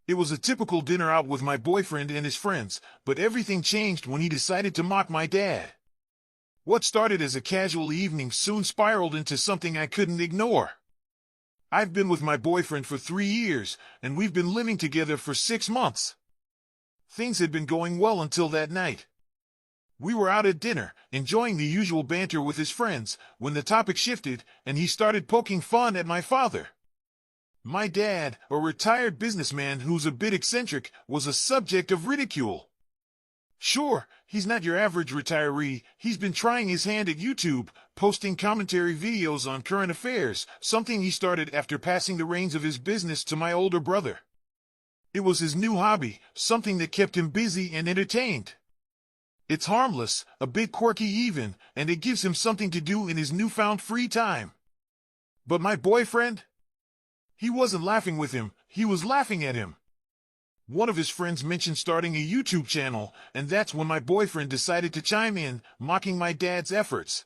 It was a typical dinner out with my boyfriend and his friends, but everything changed when he decided to mock my dad. What started as a casual evening soon spiraled into something I couldn't ignore. I've been with my boyfriend for 3 years, and we've been living together for 6 months. Things had been going well until that night. We were out at dinner, enjoying the usual banter with his friends, when the topic shifted and he started poking fun at my father. My dad, a retired businessman who's a bit eccentric, was a subject of ridicule. Sure, he's not your average retiree. He's been trying his hand at YouTube, posting commentary videos on current affairs, something he started after passing the reins of his business to my older brother. It was his new hobby, something that kept him busy and entertained. It's harmless, a bit quirky even, and it gives him something to do in his newfound free time. But my boyfriend? He wasn't laughing with him, he was laughing at him. One of his friends mentioned starting a YouTube channel, and that's when my boyfriend decided to chime in, mocking my dad's efforts.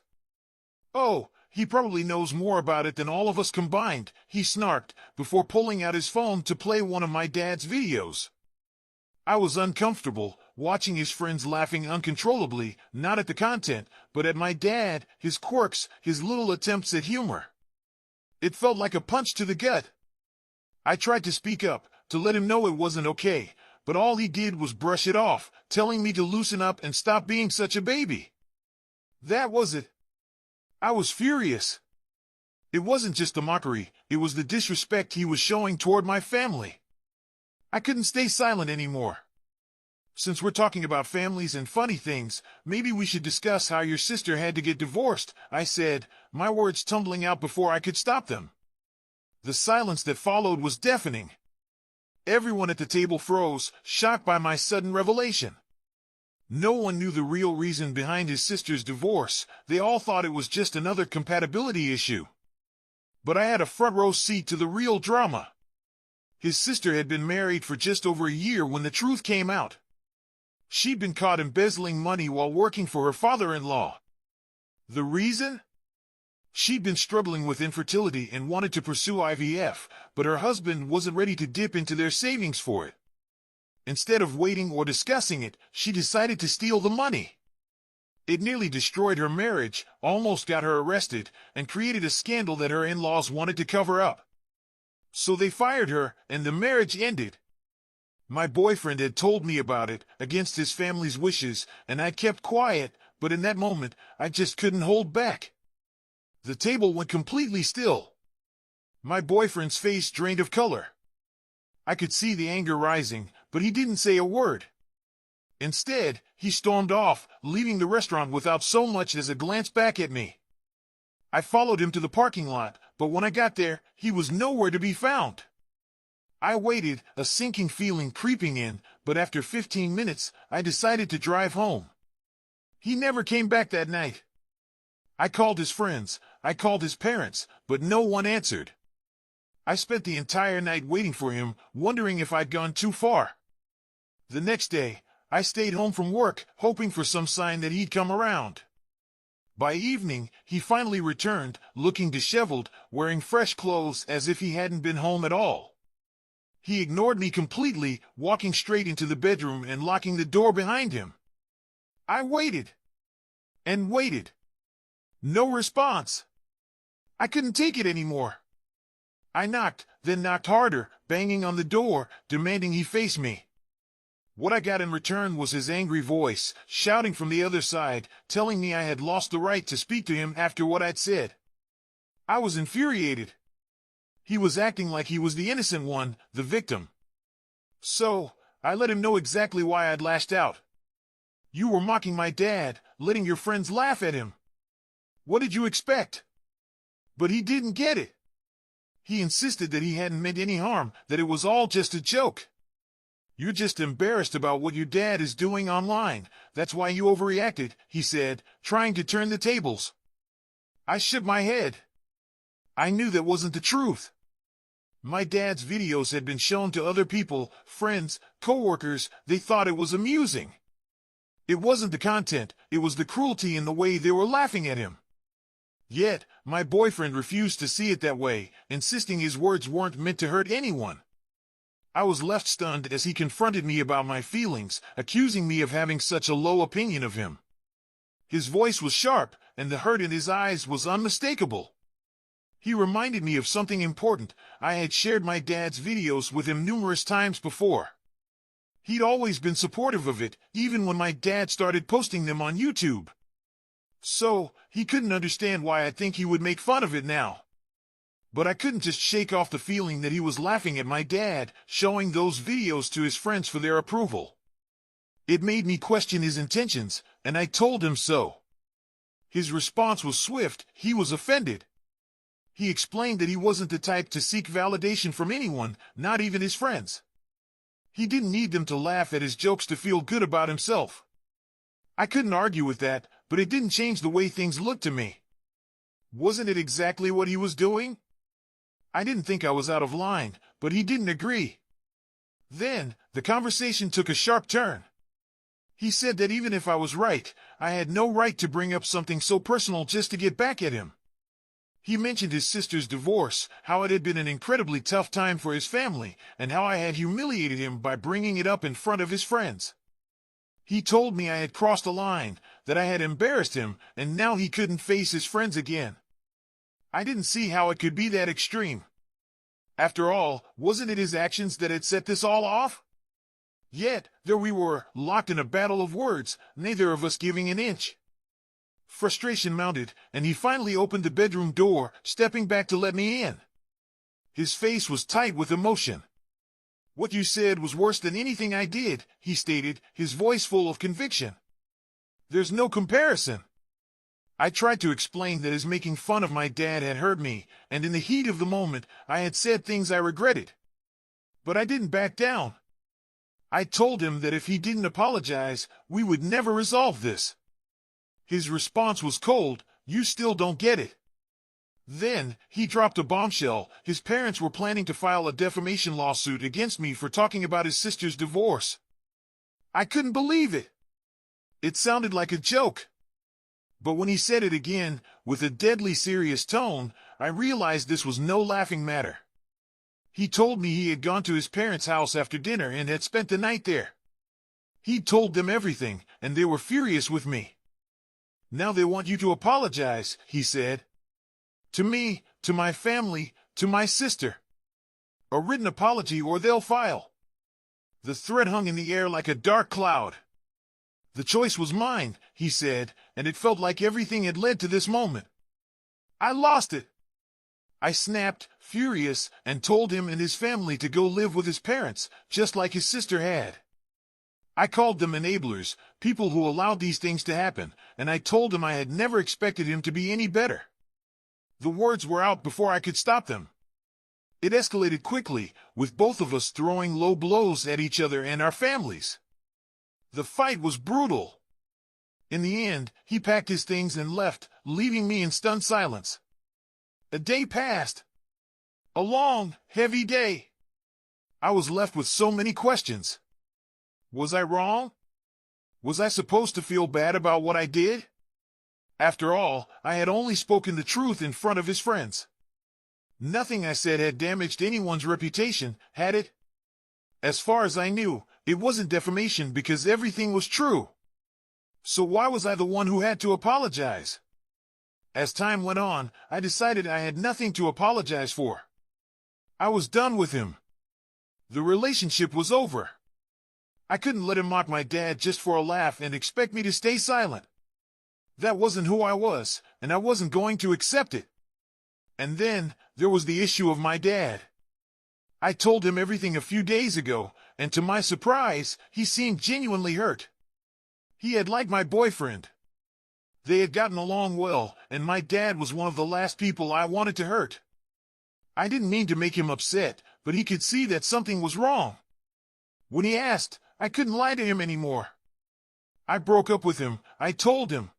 "Oh, he probably knows more about it than all of us combined," he snarked, before pulling out his phone to play one of my dad's videos. I was uncomfortable, watching his friends laughing uncontrollably, not at the content, but at my dad, his quirks, his little attempts at humor. It felt like a punch to the gut. I tried to speak up, to let him know it wasn't okay, but all he did was brush it off, telling me to loosen up and stop being such a baby. That was it. I was furious. It wasn't just the mockery, it was the disrespect he was showing toward my family. I couldn't stay silent anymore. "Since we're talking about families and funny things, maybe we should discuss how your sister had to get divorced," I said, my words tumbling out before I could stop them. The silence that followed was deafening. Everyone at the table froze, shocked by my sudden revelation. No one knew the real reason behind his sister's divorce. They all thought it was just another compatibility issue. But I had a front row seat to the real drama. His sister had been married for just over a year when the truth came out. She'd been caught embezzling money while working for her father-in-law. The reason? She'd been struggling with infertility and wanted to pursue IVF, but her husband wasn't ready to dip into their savings for it. Instead of waiting or discussing it, she decided to steal the money. It nearly destroyed her marriage, almost got her arrested, and created a scandal that her in-laws wanted to cover up. So they fired her, and the marriage ended. My boyfriend had told me about it, against his family's wishes, and I kept quiet, but in that moment, I just couldn't hold back. The table went completely still. My boyfriend's face drained of color. I could see the anger rising, but he didn't say a word. Instead, he stormed off, leaving the restaurant without so much as a glance back at me. I followed him to the parking lot, but when I got there, he was nowhere to be found. I waited, a sinking feeling creeping in, but after 15 minutes, I decided to drive home. He never came back that night. I called his friends, I called his parents, but no one answered. I spent the entire night waiting for him, wondering if I'd gone too far. The next day, I stayed home from work, hoping for some sign that he'd come around. By evening, he finally returned, looking disheveled, wearing fresh clothes as if he hadn't been home at all. He ignored me completely, walking straight into the bedroom and locking the door behind him. I waited. And waited. No response. I couldn't take it anymore. I knocked, then knocked harder, banging on the door, demanding he face me. What I got in return was his angry voice, shouting from the other side, telling me I had lost the right to speak to him after what I'd said. I was infuriated. He was acting like he was the innocent one, the victim. So, I let him know exactly why I'd lashed out. "You were mocking my dad, letting your friends laugh at him. What did you expect?" But he didn't get it. He insisted that he hadn't meant any harm, that it was all just a joke. "You're just embarrassed about what your dad is doing online. That's why you overreacted," he said, trying to turn the tables. I shook my head. I knew that wasn't the truth. My dad's videos had been shown to other people, friends, coworkers. They thought it was amusing. It wasn't the content, it was the cruelty in the way they were laughing at him. Yet, my boyfriend refused to see it that way, insisting his words weren't meant to hurt anyone. I was left stunned as he confronted me about my feelings, accusing me of having such a low opinion of him. His voice was sharp, and the hurt in his eyes was unmistakable. He reminded me of something important. I had shared my dad's videos with him numerous times before. He'd always been supportive of it, even when my dad started posting them on YouTube. So, he couldn't understand why I think he would make fun of it now. But I couldn't just shake off the feeling that he was laughing at my dad, showing those videos to his friends for their approval. It made me question his intentions, and I told him so. His response was swift. He was offended. He explained that he wasn't the type to seek validation from anyone, not even his friends. He didn't need them to laugh at his jokes to feel good about himself. I couldn't argue with that, but it didn't change the way things looked to me. Wasn't it exactly what he was doing? I didn't think I was out of line, but he didn't agree. Then, the conversation took a sharp turn. He said that even if I was right, I had no right to bring up something so personal just to get back at him. He mentioned his sister's divorce, how it had been an incredibly tough time for his family, and how I had humiliated him by bringing it up in front of his friends. He told me I had crossed a line, that I had embarrassed him, and now he couldn't face his friends again. I didn't see how it could be that extreme. After all, wasn't it his actions that had set this all off? Yet, there we were, locked in a battle of words, neither of us giving an inch. Frustration mounted, and he finally opened the bedroom door, stepping back to let me in. His face was tight with emotion. "What you said was worse than anything I did," he stated, his voice full of conviction. "There's no comparison." I tried to explain that his making fun of my dad had hurt me, and in the heat of the moment, I had said things I regretted. But I didn't back down. I told him that if he didn't apologize, we would never resolve this. His response was cold. "You still don't get it." Then, he dropped a bombshell. His parents were planning to file a defamation lawsuit against me for talking about his sister's divorce. I couldn't believe it. It sounded like a joke. But when he said it again, with a deadly serious tone, I realized this was no laughing matter. He told me he had gone to his parents' house after dinner and had spent the night there. He'd told them everything, and they were furious with me. "Now they want you to apologize," he said. "To me, to my family, to my sister. A written apology or they'll file." The threat hung in the air like a dark cloud. "The choice was mine," he said, and it felt like everything had led to this moment. I lost it. I snapped, furious, and told him and his family to go live with his parents, just like his sister had. I called them enablers, people who allowed these things to happen, and I told him I had never expected him to be any better. The words were out before I could stop them. It escalated quickly, with both of us throwing low blows at each other and our families. The fight was brutal. In the end, he packed his things and left, leaving me in stunned silence. A day passed. A long, heavy day. I was left with so many questions. Was I wrong? Was I supposed to feel bad about what I did? After all, I had only spoken the truth in front of his friends. Nothing I said had damaged anyone's reputation, had it? As far as I knew, it wasn't defamation because everything was true. So why was I the one who had to apologize? As time went on, I decided I had nothing to apologize for. I was done with him. The relationship was over. I couldn't let him mock my dad just for a laugh and expect me to stay silent. That wasn't who I was, and I wasn't going to accept it. And then, there was the issue of my dad. I told him everything a few days ago, and to my surprise, he seemed genuinely hurt. He had liked my boyfriend. They had gotten along well, and my dad was one of the last people I wanted to hurt. I didn't mean to make him upset, but he could see that something was wrong. When he asked, I couldn't lie to him anymore. I broke up with him, I told him.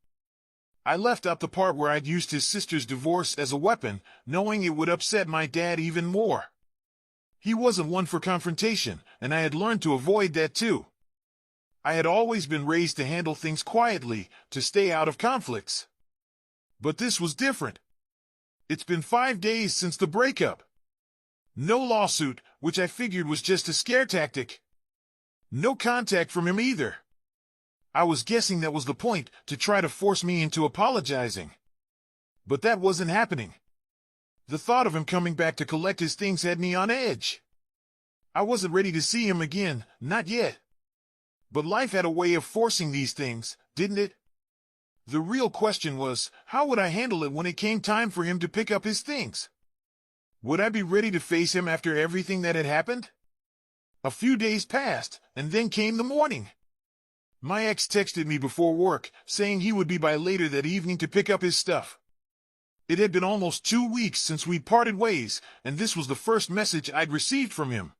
I left out the part where I'd used his sister's divorce as a weapon, knowing it would upset my dad even more. He wasn't one for confrontation, and I had learned to avoid that too. I had always been raised to handle things quietly, to stay out of conflicts. But this was different. It's been 5 days since the breakup. No lawsuit, which I figured was just a scare tactic. No contact from him either. I was guessing that was the point, to try to force me into apologizing. But that wasn't happening. The thought of him coming back to collect his things had me on edge. I wasn't ready to see him again, not yet. But life had a way of forcing these things, didn't it? The real question was, how would I handle it when it came time for him to pick up his things? Would I be ready to face him after everything that had happened? A few days passed, and then came the morning. My ex texted me before work, saying he would be by later that evening to pick up his stuff. It had been almost 2 weeks since we parted ways, and this was the first message I'd received from him.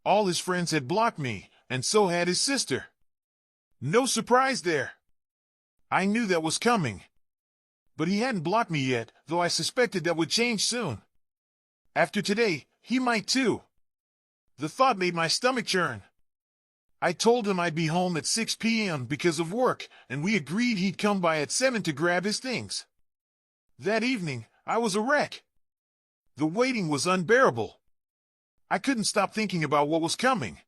All his friends had blocked me, and so had his sister. No surprise there. I knew that was coming. But he hadn't blocked me yet, though I suspected that would change soon. After today, he might too. The thought made my stomach churn. I told him I'd be home at 6 p.m. because of work, and we agreed he'd come by at 7 to grab his things. That evening, I was a wreck. The waiting was unbearable. I couldn't stop thinking about what was coming.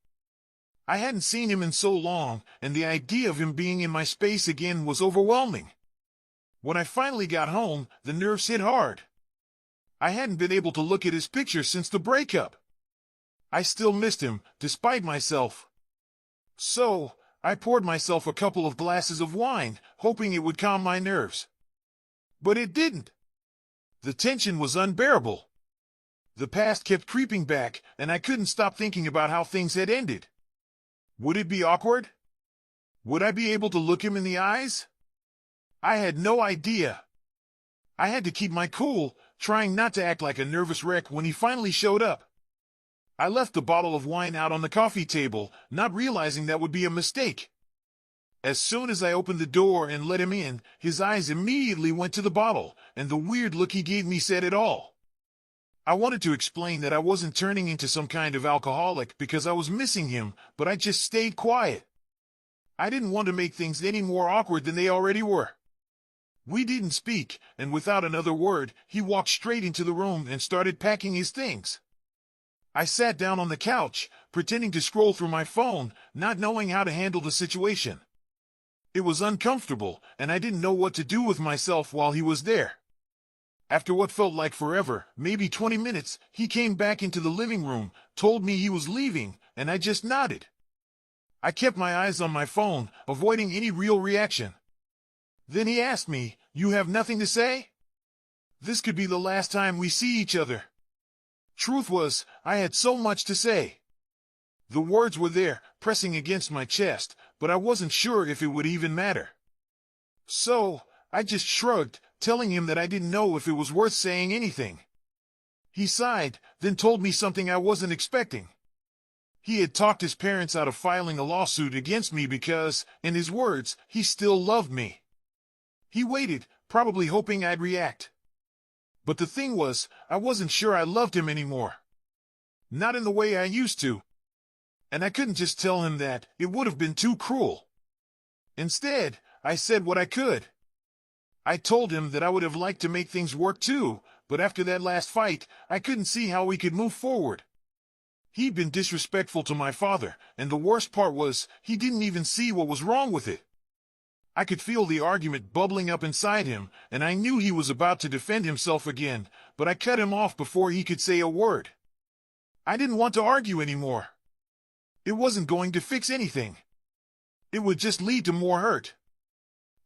I hadn't seen him in so long, and the idea of him being in my space again was overwhelming. When I finally got home, the nerves hit hard. I hadn't been able to look at his picture since the breakup. I still missed him, despite myself. So, I poured myself a couple of glasses of wine, hoping it would calm my nerves. But it didn't. The tension was unbearable. The past kept creeping back, and I couldn't stop thinking about how things had ended. Would it be awkward? Would I be able to look him in the eyes? I had no idea. I had to keep my cool, trying not to act like a nervous wreck when he finally showed up. I left the bottle of wine out on the coffee table, not realizing that would be a mistake. As soon as I opened the door and let him in, his eyes immediately went to the bottle, and the weird look he gave me said it all. I wanted to explain that I wasn't turning into some kind of alcoholic because I was missing him, but I just stayed quiet. I didn't want to make things any more awkward than they already were. We didn't speak, and without another word, he walked straight into the room and started packing his things. I sat down on the couch, pretending to scroll through my phone, not knowing how to handle the situation. It was uncomfortable, and I didn't know what to do with myself while he was there. After what felt like forever, maybe 20 minutes, he came back into the living room, told me he was leaving, and I just nodded. I kept my eyes on my phone, avoiding any real reaction. Then he asked me, "You have nothing to say?" This could be the last time we see each other. Truth was, I had so much to say. The words were there, pressing against my chest, but I wasn't sure if it would even matter. So, I just shrugged, telling him that I didn't know if it was worth saying anything. He sighed, then told me something I wasn't expecting. He had talked his parents out of filing a lawsuit against me because, in his words, he still loved me. He waited, probably hoping I'd react. But the thing was, I wasn't sure I loved him anymore. Not in the way I used to. And I couldn't just tell him that, it would have been too cruel. Instead, I said what I could. I told him that I would have liked to make things work too, but after that last fight, I couldn't see how we could move forward. He'd been disrespectful to my father, and the worst part was, he didn't even see what was wrong with it. I could feel the argument bubbling up inside him, and I knew he was about to defend himself again, but I cut him off before he could say a word. I didn't want to argue anymore. It wasn't going to fix anything. It would just lead to more hurt.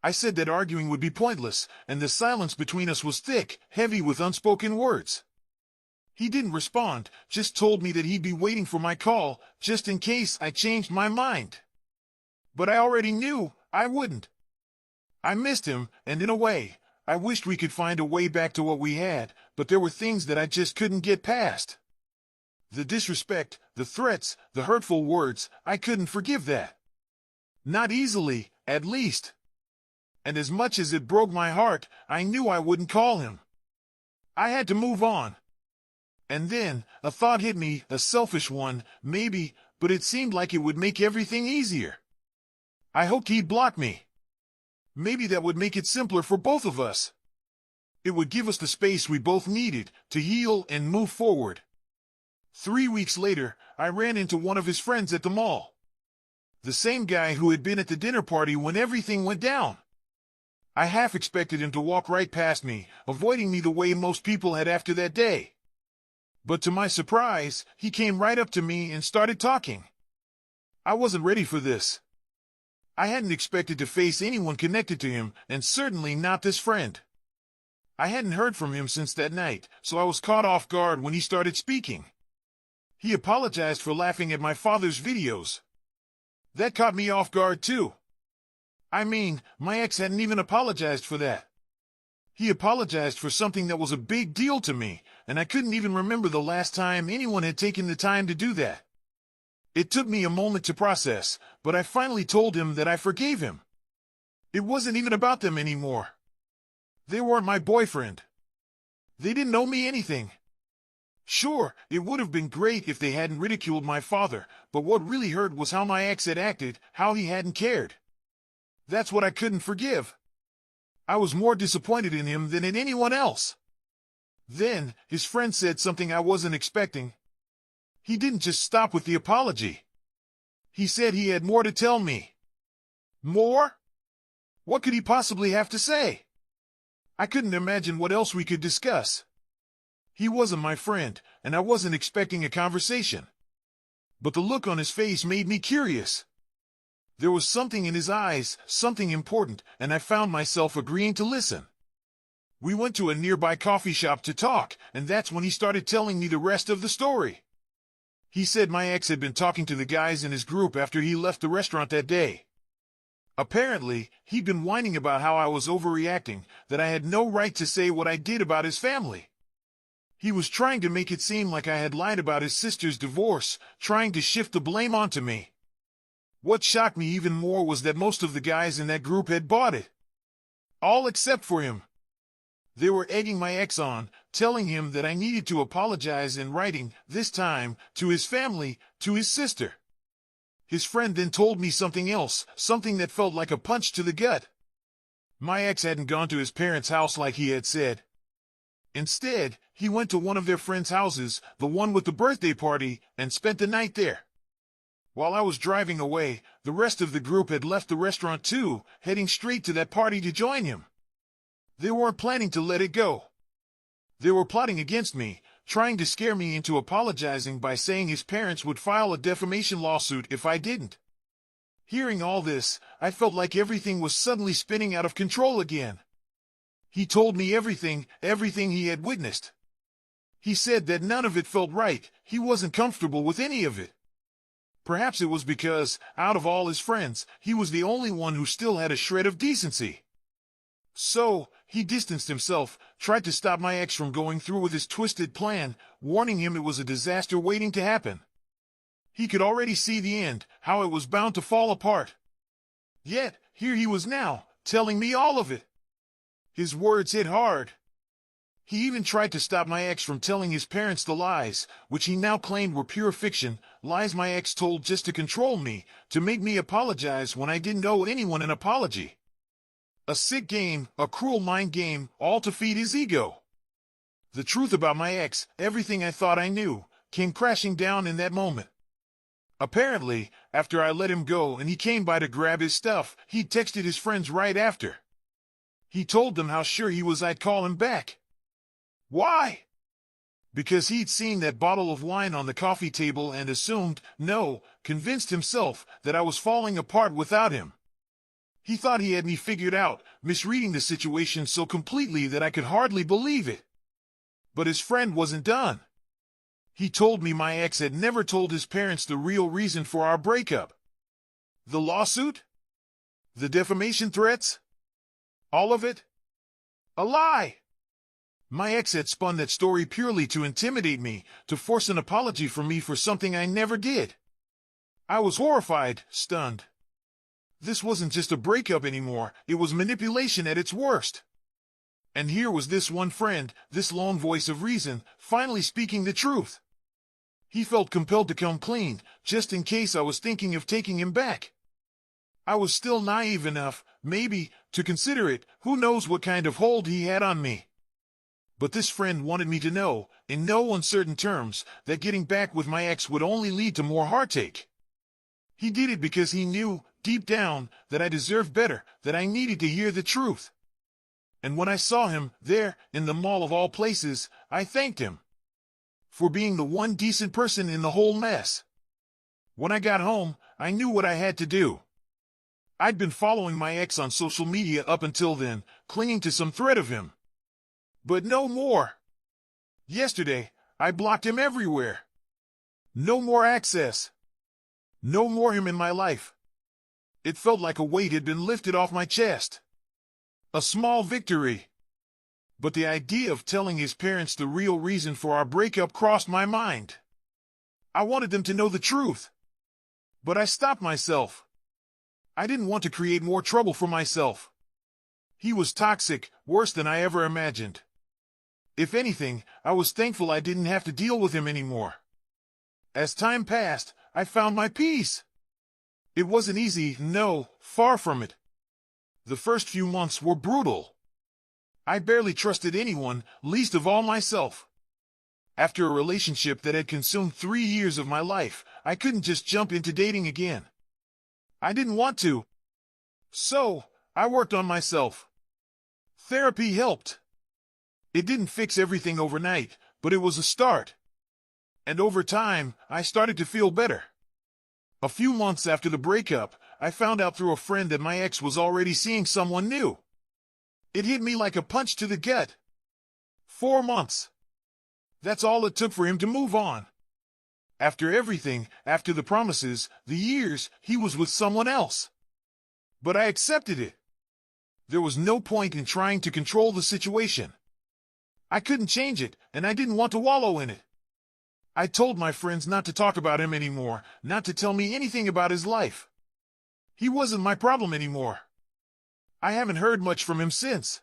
I said that arguing would be pointless, and the silence between us was thick, heavy with unspoken words. He didn't respond, just told me that he'd be waiting for my call, just in case I changed my mind. But I already knew I wouldn't. I missed him, and in a way, I wished we could find a way back to what we had, but there were things that I just couldn't get past. The disrespect, the threats, the hurtful words, I couldn't forgive that. Not easily, at least. And as much as it broke my heart, I knew I wouldn't call him. I had to move on. And then, a thought hit me, a selfish one, maybe, but it seemed like it would make everything easier. I hoped he'd block me. Maybe that would make it simpler for both of us. It would give us the space we both needed to heal and move forward. 3 weeks later, I ran into one of his friends at the mall. The same guy who had been at the dinner party when everything went down. I half expected him to walk right past me, avoiding me the way most people had after that day. But to my surprise, he came right up to me and started talking. I wasn't ready for this. I hadn't expected to face anyone connected to him, and certainly not this friend. I hadn't heard from him since that night, so I was caught off guard when he started speaking. He apologized for laughing at my father's videos. That caught me off guard too. I mean, my ex hadn't even apologized for that. He apologized for something that was a big deal to me, and I couldn't even remember the last time anyone had taken the time to do that. It took me a moment to process, but I finally told him that I forgave him. It wasn't even about them anymore. They weren't my boyfriend. They didn't owe me anything. Sure, it would have been great if they hadn't ridiculed my father, but what really hurt was how my ex had acted, how he hadn't cared. That's what I couldn't forgive. I was more disappointed in him than in anyone else. Then, his friend said something I wasn't expecting. He didn't just stop with the apology. He said he had more to tell me. More? What could he possibly have to say? I couldn't imagine what else we could discuss. He wasn't my friend, and I wasn't expecting a conversation. But the look on his face made me curious. There was something in his eyes, something important, and I found myself agreeing to listen. We went to a nearby coffee shop to talk, and that's when he started telling me the rest of the story. He said my ex had been talking to the guys in his group after he left the restaurant that day. Apparently, he'd been whining about how I was overreacting, that I had no right to say what I did about his family. He was trying to make it seem like I had lied about his sister's divorce, trying to shift the blame onto me. What shocked me even more was that most of the guys in that group had bought it. All except for him. They were egging my ex on, telling him that I needed to apologize in writing, this time, to his family, to his sister. His friend then told me something else, something that felt like a punch to the gut. My ex hadn't gone to his parents' house like he had said. Instead, he went to one of their friends' houses, the one with the birthday party, and spent the night there. While I was driving away, the rest of the group had left the restaurant too, heading straight to that party to join him. They weren't planning to let it go. They were plotting against me, trying to scare me into apologizing by saying his parents would file a defamation lawsuit if I didn't. Hearing all this, I felt like everything was suddenly spinning out of control again. He told me everything he had witnessed. He said that none of it felt right, he wasn't comfortable with any of it. Perhaps it was because, out of all his friends, he was the only one who still had a shred of decency. So, he distanced himself, tried to stop my ex from going through with his twisted plan, warning him it was a disaster waiting to happen. He could already see the end, how it was bound to fall apart. Yet, here he was now, telling me all of it. His words hit hard. He even tried to stop my ex from telling his parents the lies, which he now claimed were pure fiction, lies my ex told just to control me, to make me apologize when I didn't owe anyone an apology. A sick game, a cruel mind game, all to feed his ego. The truth about my ex, everything I thought I knew, came crashing down in that moment. Apparently, after I let him go and he came by to grab his stuff, he texted his friends right after. He told them how sure he was I'd call him back. Why? Because he'd seen that bottle of wine on the coffee table and assumed, no, convinced himself, that I was falling apart without him. He thought he had me figured out, misreading the situation so completely that I could hardly believe it. But his friend wasn't done. He told me my ex had never told his parents the real reason for our breakup. The lawsuit? The defamation threats? All of it? A lie! My ex had spun that story purely to intimidate me, to force an apology from me for something I never did. I was horrified, stunned. This wasn't just a breakup anymore, it was manipulation at its worst. And here was this one friend, this lone voice of reason, finally speaking the truth. He felt compelled to come clean, just in case I was thinking of taking him back. I was still naive enough, maybe, to consider it, who knows what kind of hold he had on me. But this friend wanted me to know, in no uncertain terms, that getting back with my ex would only lead to more heartache. He did it because he knew, deep down, that I deserved better, that I needed to hear the truth. And when I saw him, there, in the mall of all places, I thanked him for being the one decent person in the whole mess. When I got home, I knew what I had to do. I'd been following my ex on social media up until then, clinging to some thread of him. But no more. Yesterday, I blocked him everywhere. No more access. No more him in my life. It felt like a weight had been lifted off my chest. A small victory. But the idea of telling his parents the real reason for our breakup crossed my mind. I wanted them to know the truth. But I stopped myself. I didn't want to create more trouble for myself. He was toxic, worse than I ever imagined. If anything, I was thankful I didn't have to deal with him anymore. As time passed, I found my peace. It wasn't easy, no, far from it. The first few months were brutal. I barely trusted anyone, least of all myself. After a relationship that had consumed 3 years of my life, I couldn't just jump into dating again. I didn't want to. So, I worked on myself. Therapy helped. It didn't fix everything overnight, but it was a start. And over time, I started to feel better. A few months after the breakup, I found out through a friend that my ex was already seeing someone new. It hit me like a punch to the gut. 4 months. That's all it took for him to move on. After everything, after the promises, the years, he was with someone else. But I accepted it. There was no point in trying to control the situation. I couldn't change it, and I didn't want to wallow in it. I told my friends not to talk about him anymore, not to tell me anything about his life. He wasn't my problem anymore. I haven't heard much from him since.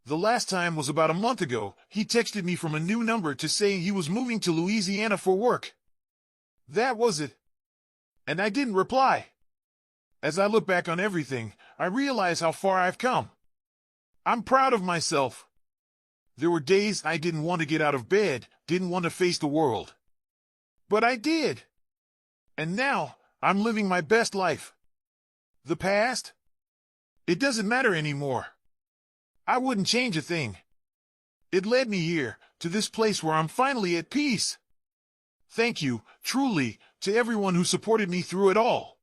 The last time was about a month ago. He texted me from a new number to say he was moving to Louisiana for work. That was it. And I didn't reply. As I look back on everything, I realize how far I've come. I'm proud of myself. There were days I didn't want to get out of bed, didn't want to face the world. But I did. And now, I'm living my best life. The past? It doesn't matter anymore. I wouldn't change a thing. It led me here, to this place where I'm finally at peace. Thank you, truly, to everyone who supported me through it all.